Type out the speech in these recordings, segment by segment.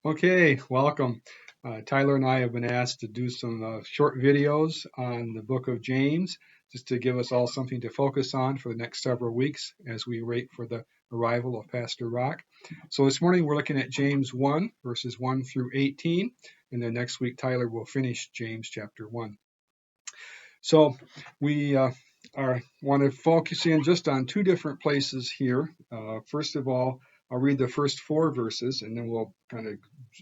Okay, welcome. Tyler and I have been asked to do some short videos on the book of James, just to give us all something to focus on for the next several weeks as we wait for the arrival of Pastor Rock. So this morning we're looking at James 1, verses 1 through 18, and then next week Tyler will finish James chapter 1. So we want to focus in just on two different places here. First of all, I'll read the first 4 verses, and then we'll kind of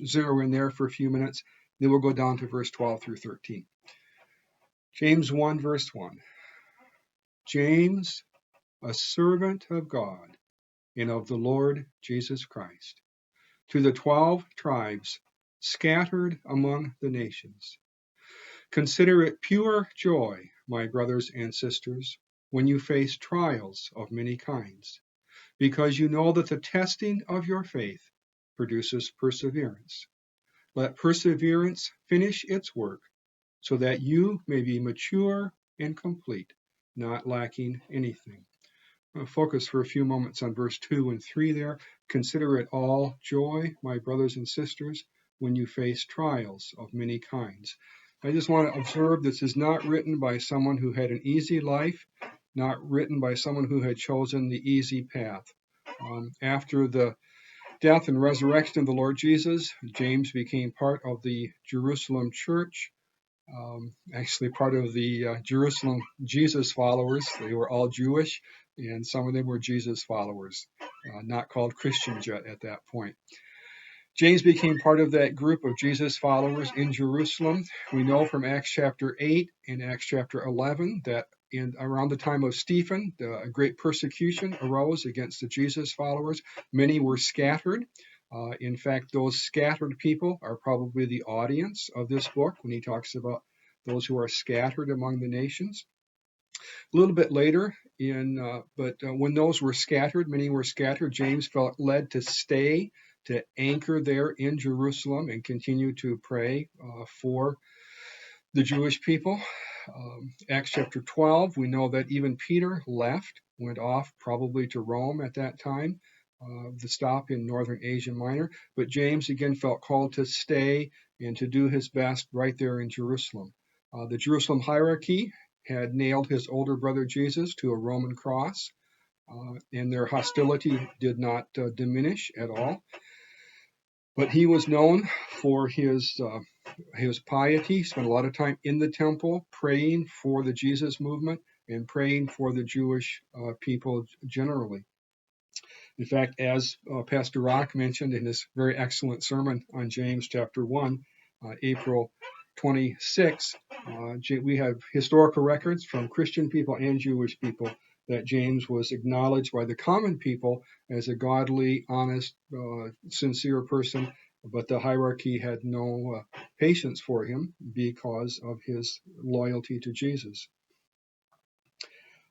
zero in there for a few minutes. Then we'll go down to verse 12 through 13. James 1, verse 1. James, a servant of God and of the Lord Jesus Christ, to the 12 tribes scattered among the nations. Consider it pure joy, my brothers and sisters, when you face trials of many kinds, because you know that the testing of your faith produces perseverance. Let perseverance finish its work, so that you may be mature and complete, not lacking anything. I'll focus for a few moments on verse 2 and 3 there. Consider it all joy, my brothers and sisters, when you face trials of many kinds. I just want to observe this is not written by someone who had an easy life, not written by someone who had chosen the easy path. After the death and resurrection of the Lord Jesus, James became part of the Jerusalem church, actually part of the Jerusalem Jesus followers. They were all Jewish, and some of them were Jesus followers, not called Christians yet at that point. James became part of that group of Jesus followers in Jerusalem. We know from Acts chapter 8 and Acts chapter 11 that around the time of Stephen, a great persecution arose against the Jesus followers. Many were scattered. In fact, those scattered people are probably the audience of this book when he talks about those who are scattered among the nations. A little bit later, when those were scattered, many were scattered, James felt led to stay, to anchor there in Jerusalem and continue to pray for the Jewish people. Acts chapter 12, we know that even Peter left, went off probably to Rome at that time, the stop in northern Asia Minor. But James again felt called to stay and to do his best right there in Jerusalem. The Jerusalem hierarchy had nailed his older brother Jesus to a Roman cross, and their hostility did not diminish at all. But he was known for his piety. He spent a lot of time in the temple praying for the Jesus movement and praying for the Jewish people generally. In fact, as Pastor Rock mentioned in his very excellent sermon on James chapter 1, April 26, we have historical records from Christian people and Jewish people that James was acknowledged by the common people as a godly, honest, sincere person, but the hierarchy had no patience for him because of his loyalty to Jesus.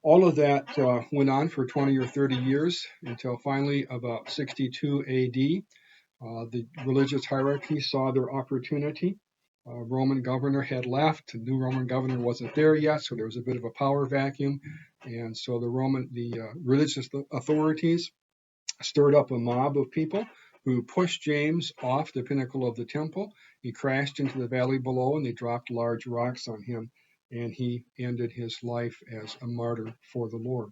All of that went on for 20 or 30 years until finally about 62 AD. The religious hierarchy saw their opportunity. Roman governor had left. The new Roman governor wasn't there yet, so there was a bit of a power vacuum. And so the religious authorities stirred up a mob of people who pushed James off the pinnacle of the temple. He crashed into the valley below, and they dropped large rocks on him, and he ended his life as a martyr for the Lord.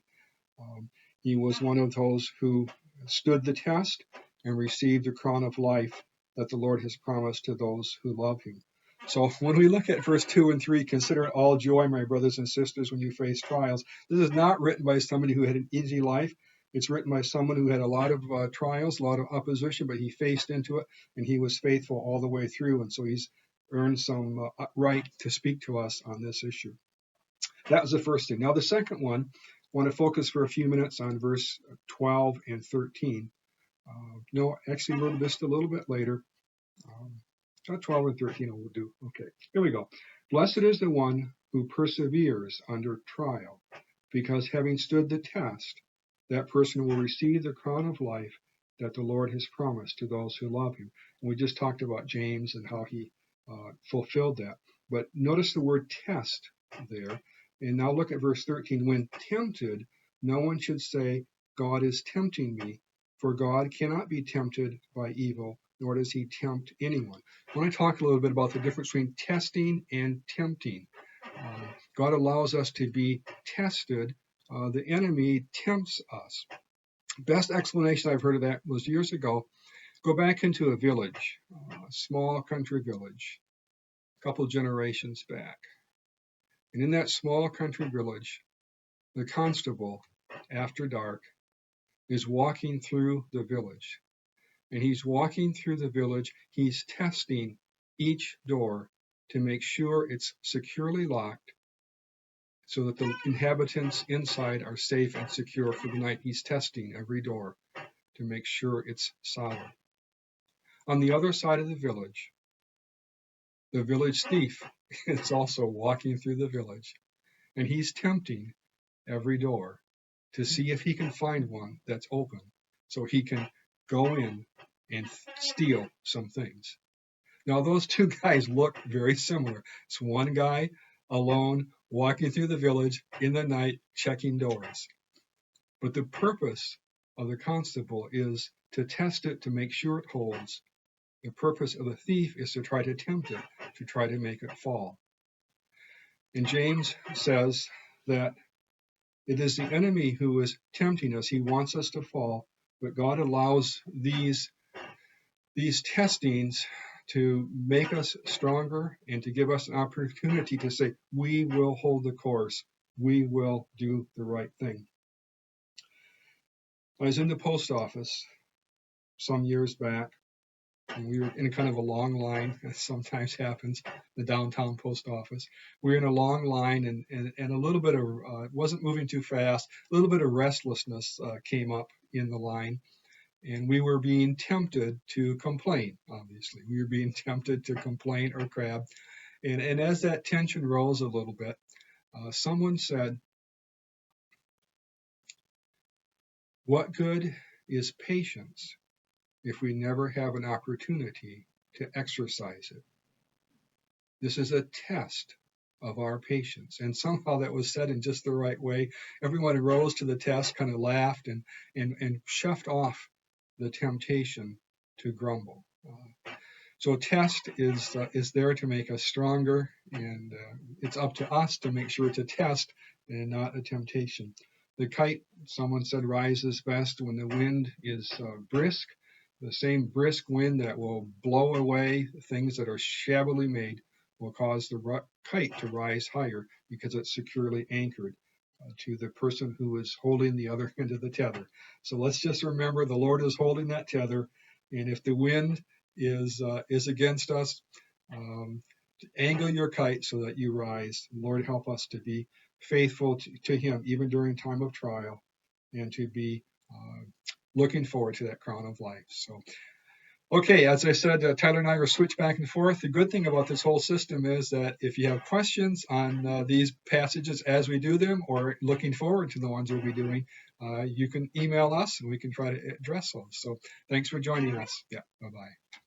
He was one of those who stood the test and received the crown of life that the Lord has promised to those who love him. So when we look at verse 2 and 3, consider it all joy, my brothers and sisters, when you face trials. This is not written by somebody who had an easy life. It's written by someone who had a lot of trials, a lot of opposition, but he faced into it, and he was faithful all the way through. And so he's earned some right to speak to us on this issue. That was the first thing. Now the second one, I want to focus for a few minutes on verse 12 and 13. Actually, just a little bit later. 12 and 13 will do. Okay, here we go. Blessed is the one who perseveres under trial, because having stood the test, that person will receive the crown of life that the Lord has promised to those who love him. And we just talked about James and how he fulfilled that. But notice the word test there. And now look at verse 13. When tempted, no one should say, God is tempting me, for God cannot be tempted by evil, nor does he tempt anyone. I want to talk a little bit about the difference between testing and tempting. God allows us to be tested. The enemy tempts us. Best explanation I've heard of that was years ago. Go back into a village, a small country village, a couple generations back. And in that small country village, the constable, after dark, is walking through the village. And he's walking through the village. He's testing each door to make sure it's securely locked so that the inhabitants inside are safe and secure for the night. He's testing every door to make sure it's solid. On the other side of the village thief is also walking through the village, and he's tempting every door to see if he can find one that's open so he can go in and steal some things. Now, those two guys look very similar. It's one guy alone walking through the village in the night checking doors. But the purpose of the constable is to test it to make sure it holds. The purpose of the thief is to try to tempt it, to try to make it fall. And James says that it is the enemy who is tempting us. He wants us to fall, but God allows these testings to make us stronger and to give us an opportunity to say, we will hold the course. We will do the right thing. I was in the post office some years back, and we were in kind of a long line, as sometimes happens, the downtown post office. We were in a long line, and a little bit of, it wasn't moving too fast, a little bit of restlessness came up in the line, and we were being tempted to complain, obviously. We were being tempted to complain or crab. And as that tension rose a little bit, someone said, what good is patience if we never have an opportunity to exercise it? This is a test of our patience. And somehow that was said in just the right way. Everyone who rose to the test kind of laughed and shoved off the temptation to grumble. So a test is there to make us stronger, and it's up to us to make sure it's a test and not a temptation. The kite, someone said, rises best when the wind is brisk. The same brisk wind that will blow away things that are shabbily made will cause the kite to rise higher because it's securely anchored to the person who is holding the other end of the tether. So let's just remember the Lord is holding that tether, and if the wind is against us, angle your kite so that you rise. Lord, help us to be faithful to Him even during time of trial, and to be looking forward to that crown of life. So, okay, as I said, Tyler and I are switched back and forth. The good thing about this whole system is that if you have questions on these passages as we do them, or looking forward to the ones we'll be doing, you can email us and we can try to address those. So thanks for joining us. Yeah, bye-bye.